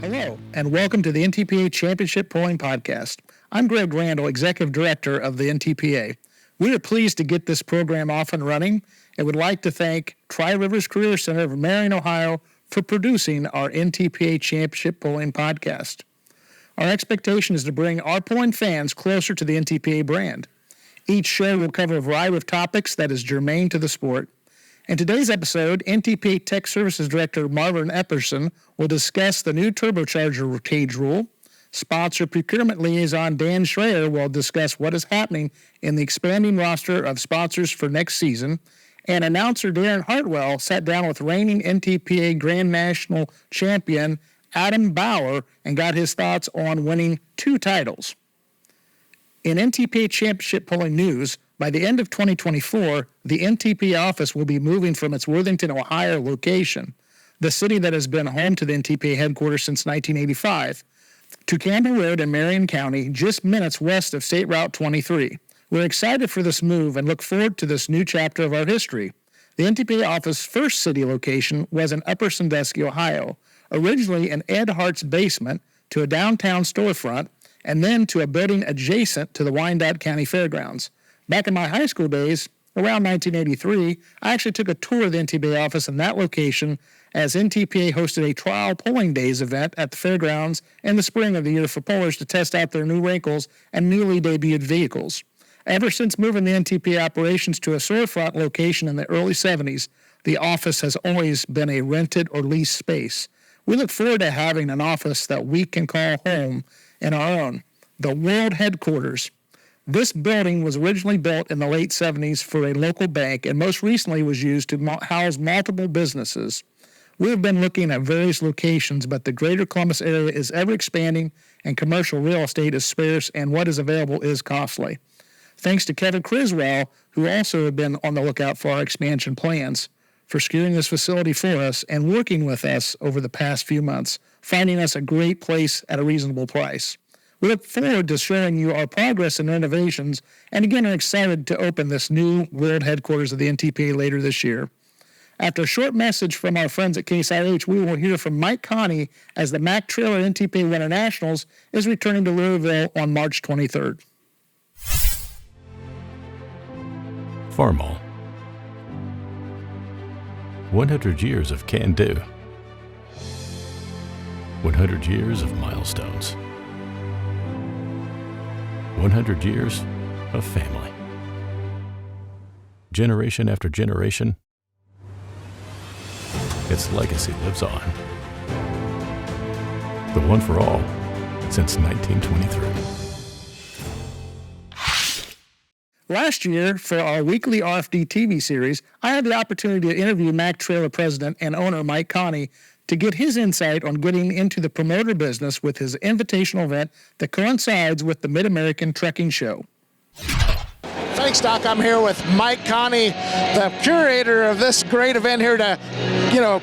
Hello, and welcome to the NTPA Championship Polling Podcast. I'm Greg Randall, Executive Director of the NTPA. We are pleased to get this program off and running and would like to thank Tri-Rivers Career Center of Marion, Ohio, for producing our NTPA Championship Polling Podcast. Our expectation is to bring our polling fans closer to the NTPA brand. Each show will cover a variety of topics that is germane to the sport. In today's episode, NTPA Tech Services Director Marvin Epperson will discuss the new turbocharger cage rule. Sponsor Procurement Liaison Dan Schreier will discuss what is happening in the expanding roster of sponsors for next season. And announcer Darren Hartwell sat down with reigning NTPA Grand National Champion Adam Bauer and got his thoughts on winning 2 titles. In NTPA Championship Polling news, by the end of 2024, the NTPA office will be moving from its Worthington, Ohio location, the city that has been home to the NTPA headquarters since 1985, to Campbell Road in Marion County, just minutes west of State Route 23. We're excited for this move and look forward to this new chapter of our history. The NTPA office's first city location was in Upper Sandusky, Ohio, originally in Ed Hart's basement to a downtown storefront, and then to a building adjacent to the Wyandotte County Fairgrounds. Back in my high school days, around 1983, I actually took a tour of the NTPA office in that location as NTPA hosted a trial polling days event at the fairgrounds in the spring of the year for pollers to test out their new wrinkles and newly debuted vehicles. Ever since moving the NTPA operations to a storefront location in the early 70s, the office has always been a rented or leased space. We look forward to having an office that we can call home in our own, the world headquarters. This building was originally built in the late 70s for a local bank and most recently was used to house multiple businesses. We have been looking at various locations, but the greater Columbus area is ever expanding and commercial real estate is scarce and what is available is costly. Thanks to Kevin Criswell, who also have been on the lookout for our expansion plans, for securing this facility for us and working with us over the past few months, finding us a great place at a reasonable price. We look forward to showing you our progress and innovations, and again are excited to open this new world headquarters of the NTPA later this year. After a short message from our friends at Case IH, we will hear from Mike Connie as the Mack Trailer NTPA Winter Nationals is returning to Louisville on March 23rd. Farmall. 100 years of can-do. 100 years of milestones. 100 years of family. Generation after generation, its legacy lives on. The one for all since 1923. Last year, for our weekly RFD TV series, I had the opportunity to interview Mack Trailer president and owner Mike Connie to get his insight on getting into the promoter business with his invitational event that coincides with the Mid-American Trekking Show. Thanks, Doc. I'm here with Mike Connie, the curator of this great event here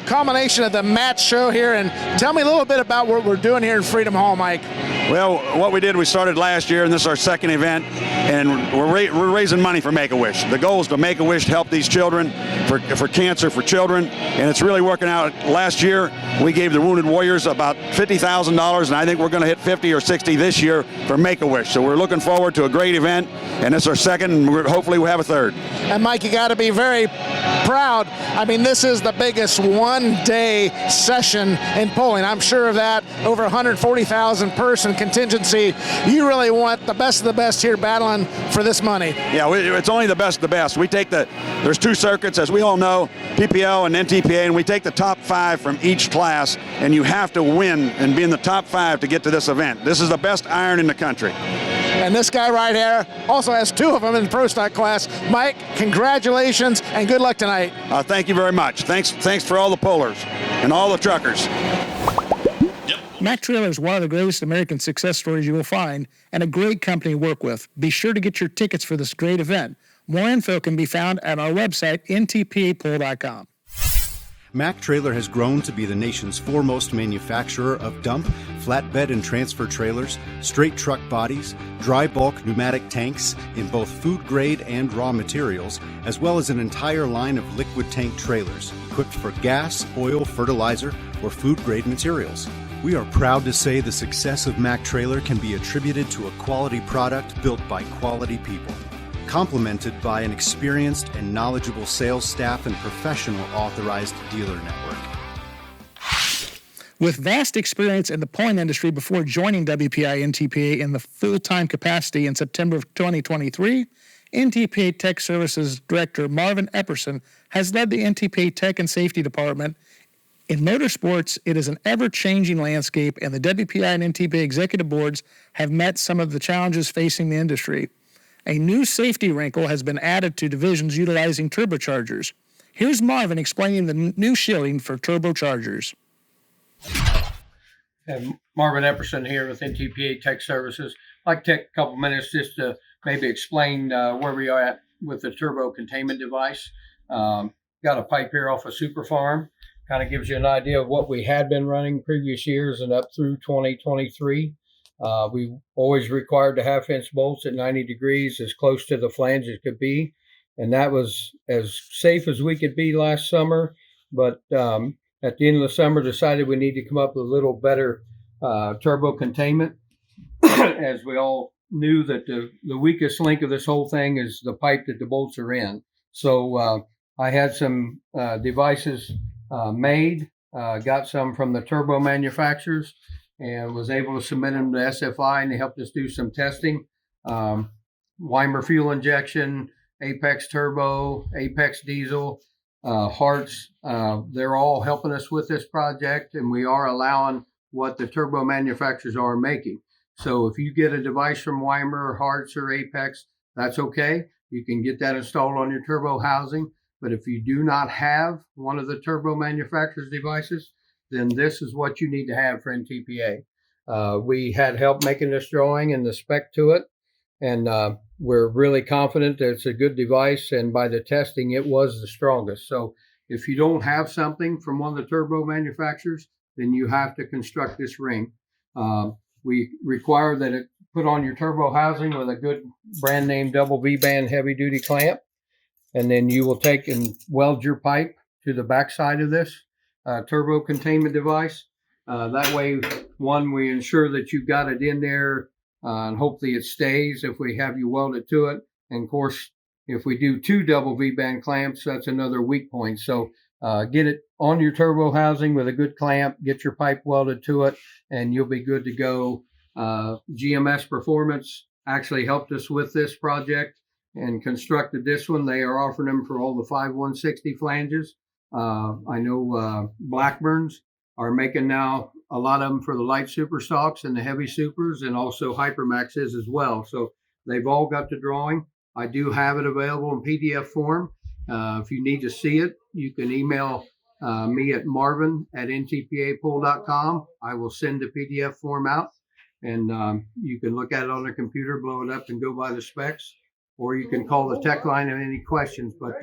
combination of the match show here. And tell me a little bit about what we're doing here in Freedom Hall, Mike. Well, what we did, we started last year, and this is our second event, and we're raising money for Make-A-Wish. The goal is to Make-A-Wish to help these children for cancer for children, and it's really working out. Last year, we gave the Wounded Warriors about $50,000, and I think we're going to hit 50 or 60 this year for Make-A-Wish. So we're looking forward to a great event, and it's our second, and hopefully we'll have a third. And Mike, you got to be very proud. I mean, this is the biggest one-day session in polling. I'm sure of that. Over 140,000 person contingency. You really want the best of the best here battling for this money. Yeah, it's only the best of the best. We take there's 2 circuits, as we all know, PPL and NTPA, and we take the top 5 from each class, and you have to win and be in the top 5 to get to this event. This is the best iron in the country. And this guy right here also has 2 of them in the Pro Stock class. Mike, congratulations and good luck tonight. Thank you very much. Thanks for all the pullers and all the truckers. Mack Trailer is one of the greatest American success stories you will find and a great company to work with. Be sure to get your tickets for this great event. More info can be found at our website, ntpapoll.com. Mack Trailer has grown to be the nation's foremost manufacturer of dump, flatbed and transfer trailers, straight truck bodies, dry bulk pneumatic tanks in both food grade and raw materials, as well as an entire line of liquid tank trailers equipped for gas, oil, fertilizer, or food-grade materials. We are proud to say the success of Mac Trailer can be attributed to a quality product built by quality people, complemented by an experienced and knowledgeable sales staff and professional authorized dealer network. With vast experience in the pulling industry before joining WPI NTPA in the full-time capacity in September of 2023, NTPA Tech Services Director Marvin Epperson has led the NTPA Tech and Safety Department. In motorsports, it is an ever-changing landscape, and the WPI and NTPA executive boards have met some of the challenges facing the industry. A new safety wrinkle has been added to divisions utilizing turbochargers. Here's Marvin explaining the new shielding for turbochargers. And Marvin Epperson here with NTPA Tech Services. I'd like to take a couple minutes just to maybe explain where we are at with the turbo containment device. Got a pipe here off a super farm. Kind of gives you an idea of what we had been running previous years and up through 2023. We always required to have fence bolts at 90 degrees, as close to the flange as could be. And that was as safe as we could be last summer. But at the end of the summer, decided we need to come up with a little better turbo containment, as we all knew that the weakest link of this whole thing is the pipe that the bolts are in. So I had some devices made, got some from the turbo manufacturers, and was able to submit them to SFI, and they helped us do some testing. Weimer fuel injection, Apex turbo, Apex diesel, Hearts, they're all helping us with this project, and we are allowing what the turbo manufacturers are making. So if you get a device from Weimer or Hearts or Apex, that's okay. You can get that installed on your turbo housing. But if you do not have one of the turbo manufacturers' devices, then this is what you need to have for NTPA. We had help making this drawing and the spec to it, and we're really confident that it's a good device, and by the testing, it was the strongest. So if you don't have something from one of the turbo manufacturers, then you have to construct this ring. We require that it put on your turbo housing with a good brand name double V-band heavy duty clamp. And then you will take and weld your pipe to the backside of this turbo containment device. That way, one, we ensure that you've got it in there, and hopefully it stays if we have you weld it to it. And of course, if we do two double V-band clamps, that's another weak point. So get it on your turbo housing with a good clamp, get your pipe welded to it, and you'll be good to go. GMS Performance actually helped us with this project and constructed this one. They are offering them for all the 5160 flanges. I know Blackburns are making now a lot of them for the light super stocks and the heavy supers, and also Hypermaxes as well. So they've all got the drawing. I do have it available in PDF form. If you need to see it, you can email me at marvin@ntpapool.com. I will send the PDF form out, and you can look at it on the computer, blow it up, and go by the specs. Or you can call the tech line and any questions. But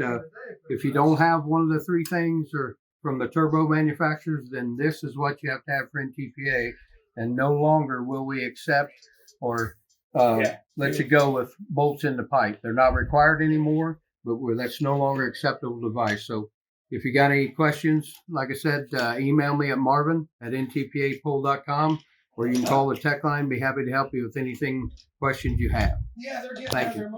if you don't have one of the three things or from the turbo manufacturers, then this is what you have to have for NTPA. And no longer will we accept or let you go with bolts in the pipe. They're not required anymore, but that's no longer acceptable device. So if you got any questions, like I said, email me at marvin@ntpapool.com. Or you can call the tech line. Be happy to help you with anything questions you have. Thank you.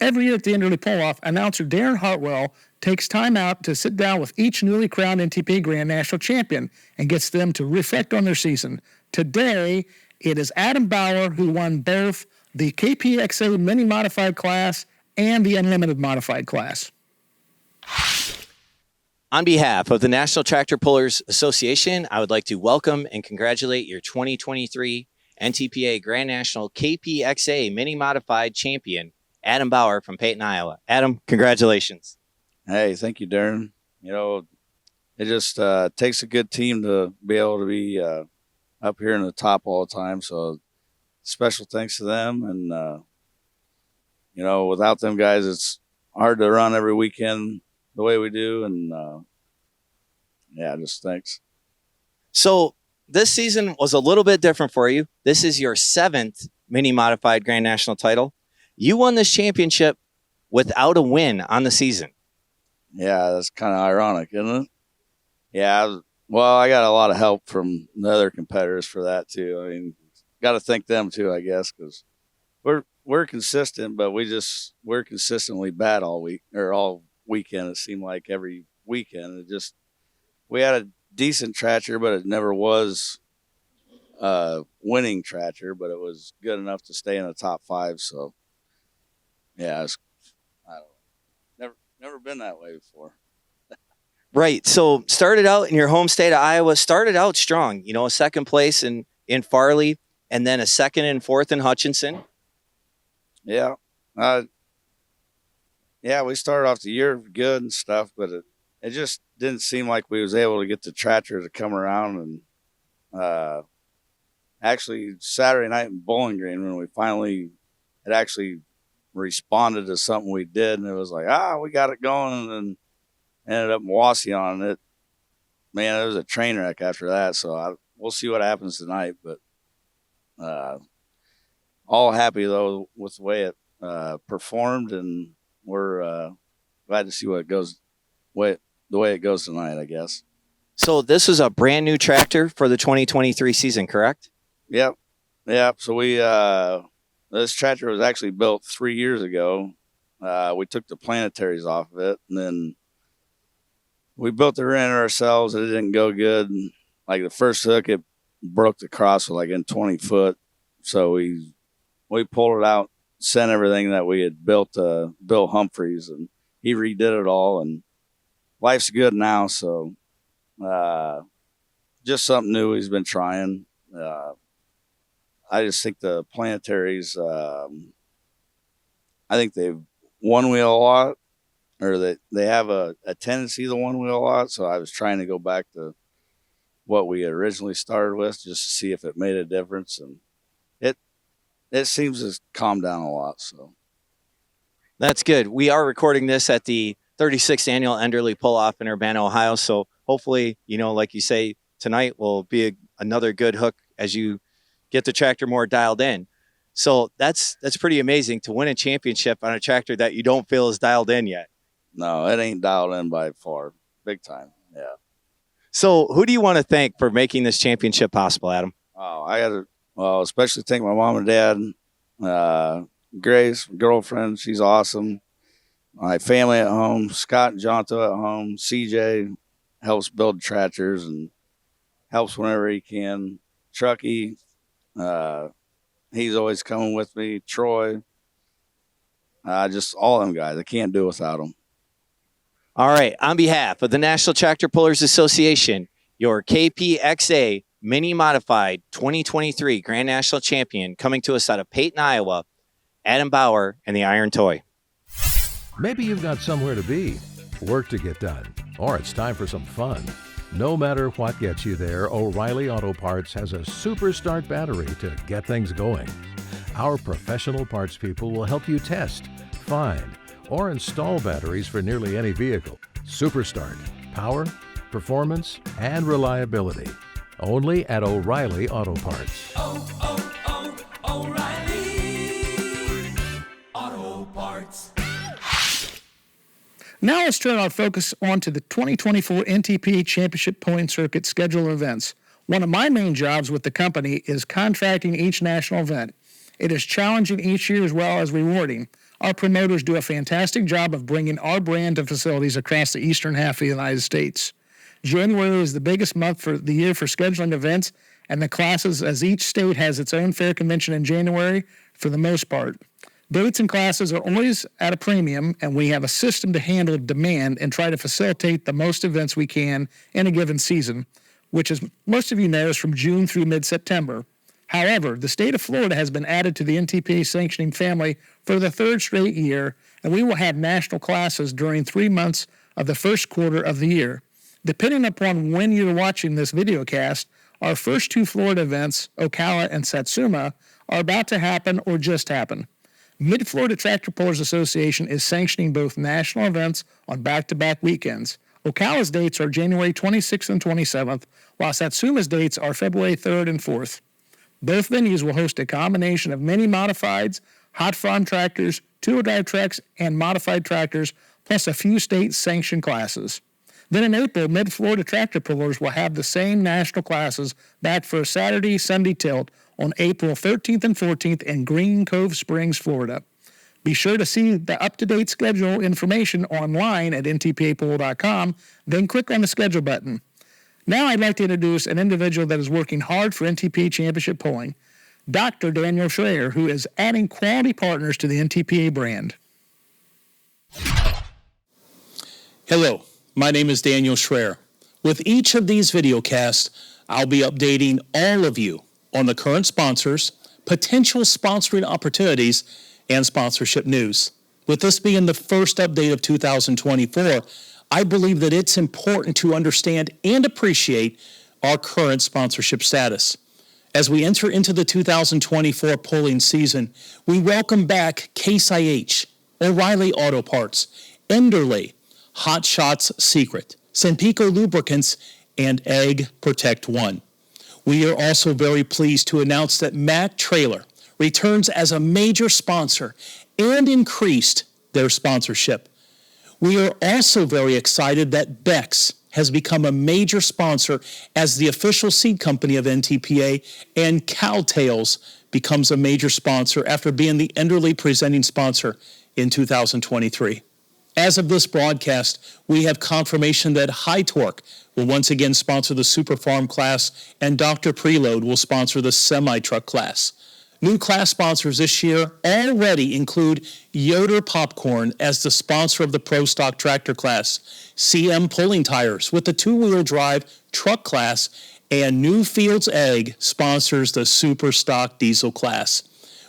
Every year at the yearly pull-off, announcer Darren Hartwell takes time out to sit down with each newly crowned NTPA Grand National Champion and gets them to reflect on their season. Today, it is Adam Bauer who won both the KPXA Mini Modified class and the Unlimited Modified class. On behalf of the National Tractor Pullers Association, I would like to welcome and congratulate your 2023 NTPA Grand National KPXA Mini Modified Champion, Adam Bauer from Peyton, Iowa. Adam, congratulations. Hey, thank you, Darren. You know, it just takes a good team to be able to be up here in the top all the time. So special thanks to them. And, you know, without them guys, it's hard to run every weekend the way we do. And yeah, just thanks. So this season was a little bit different for you. This is your 7th Mini Modified Grand National title. You won this championship without a win on the season. Yeah, that's kind of ironic, isn't it? Yeah. Well, I got a lot of help from the other competitors for that too. I mean, got to thank them too, I guess, because we're consistent, but we're consistently bad all week or all weekend. It seemed like every weekend we had a decent tractor, but it never was winning tractor, but it was good enough to stay in the top 5. So yeah, I don't know. Never been that way before. Right. So started out in your home state of Iowa, started out strong, a second place in Farley, and then a second and fourth in Hutchinson. Yeah. Yeah, we started off the year good and stuff, but it just didn't seem like we was able to get the tractor to come around. And actually Saturday night in Bowling Green, when we finally had actually responded to something we did, and it was like, we got it going, and then ended up in Wasion. It was a train wreck after that. So we'll see what happens tonight, but all happy though with the way it performed, and we're glad to see what it goes the way it goes tonight, I guess. So this is a brand new tractor for the 2023 season, correct? Yep. So this tractor was actually built 3 years ago. We took the planetaries off of it, and then we built the rear end ourselves. It didn't go good. And like the first hook, it broke the cross like in 20 foot. So we pulled it out, sent everything that we had built to Bill Humphreys, and he redid it all. And life's good now. So just something new he's been trying. I just think the planetaries, I think they've one wheel a lot, or they have a tendency to one wheel a lot. So I was trying to go back to what we had originally started with just to see if it made a difference. And it seems to calm down a lot. So that's good. We are recording this at the 36th annual Enderley Pull-Off in Urbana, Ohio. So hopefully, like you say, tonight will be another good hook as you get the tractor more dialed in. So that's pretty amazing to win a championship on a tractor that you don't feel is dialed in yet. No, it ain't dialed in by far. Big time. Yeah. So who do you want to thank for making this championship possible, Adam? Oh, I got to, especially thank my mom and dad, Grace, my girlfriend. She's awesome. My family at home, Scott and Jonto at home. CJ helps build tractors and helps whenever he can. Truckee, he's always coming with me. Troy, just all them guys. I can't do without them. All right. On behalf of the National Tractor Pullers Association, your KPXA Mini Modified 2023 Grand National Champion, coming to us out of Peyton, Iowa, Adam Bauer and the Iron Toy. Maybe you've got somewhere to be, work to get done, or it's time for some fun. No matter what gets you there, O'Reilly Auto Parts has a super start battery to get things going. Our professional parts people will help you test, find, or install batteries for nearly any vehicle. Super Start, power, performance, and reliability. Only at O'Reilly Auto Parts. O'Reilly Auto Parts. Now let's turn our focus onto the 2024 NTPA Championship Pulling Circuit schedule of events. One of my main jobs with the company is contracting each national event. It is challenging each year as well as rewarding. Our promoters do a fantastic job of bringing our brand to facilities across the eastern half of the United States. January is the biggest month for the year for scheduling events and the classes, as each state has its own fair convention in January for the most part. Dates and classes are always at a premium, and we have a system to handle demand and try to facilitate the most events we can in a given season, which, as most of you know, is from June through mid-September. However, the state of Florida has been added to the NTPA sanctioning family for the third straight year, and we will have national classes during 3 months of the first quarter of the year. Depending upon when you're watching this videocast, our first 2 Florida events, Ocala and Satsuma, are about to happen or just happened. Mid-Florida Tractor Pullers Association is sanctioning both national events on back-to-back weekends. Ocala's dates are January 26th and 27th, while Satsuma's dates are February 3rd and 4th. Both venues will host a combination of mini modifieds, hot farm tractors, two-wheel drive trucks, and modified tractors, plus a few state-sanctioned classes. Then in April, Mid-Florida tractor pullers will have the same national classes back for a Saturday-Sunday tilt on April 13th and 14th in Green Cove Springs, Florida. Be sure to see the up-to-date schedule information online at ntpapool.com, then click on the schedule button. Now I'd like to introduce an individual that is working hard for NTPA Championship Pulling, Dr. Daniel Schreier, who is adding quality partners to the NTPA brand. Hello, my name is Daniel Schreier. With each of these videocasts, I'll be updating all of you on the current sponsors, potential sponsoring opportunities, and sponsorship news. With this being the first update of 2024, I believe that it's important to understand and appreciate our current sponsorship status. As we enter into the 2024 pulling season, we welcome back Case IH, O'Reilly Auto Parts, Enderley, Hot Shots Secret, Senpico Lubricants, and Egg Protect One. We are also very pleased to announce that Mack Trailer returns as a major sponsor and increased their sponsorship. We are also very excited that Beck's has become a major sponsor as the official seed company of NTPA, and Cowtails becomes a major sponsor after being the Enderley presenting sponsor in 2023. As of this broadcast, we have confirmation that High Torque will once again sponsor the Super Farm class, and Dr. Preload will sponsor the semi-truck class. New class sponsors this year already include Yoder Popcorn as the sponsor of the Pro Stock Tractor class, CM Pulling Tires with the two-wheel drive truck class, and Newfield's Egg sponsors the Super Stock Diesel class.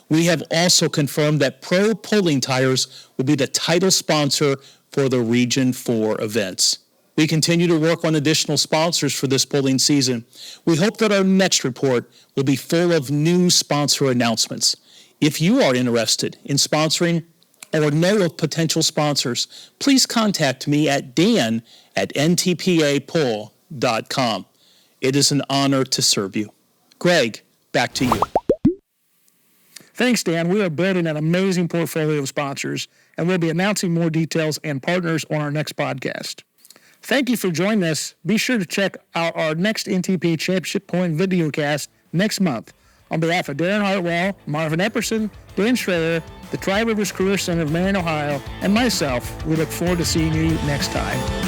We have also confirmed that Pro Pulling Tires will be the title sponsor for the Region 4 events. We continue to work on additional sponsors for this pulling season. We hope that our next report will be full of new sponsor announcements. If you are interested in sponsoring or know of potential sponsors, please contact me at dan@ntpapool.com. It is an honor to serve you. Greg, back to you. Thanks, Dan. We are building an amazing portfolio of sponsors, and we'll be announcing more details and partners on our next podcast. Thank you for joining us. Be sure to check out our next NTPA Championship Pulling videocast next month. On behalf of Darren Hartwell, Marvin Epperson, Dan Schreier, the Tri-Rivers Career Center of Marion, Ohio, and myself, we look forward to seeing you next time.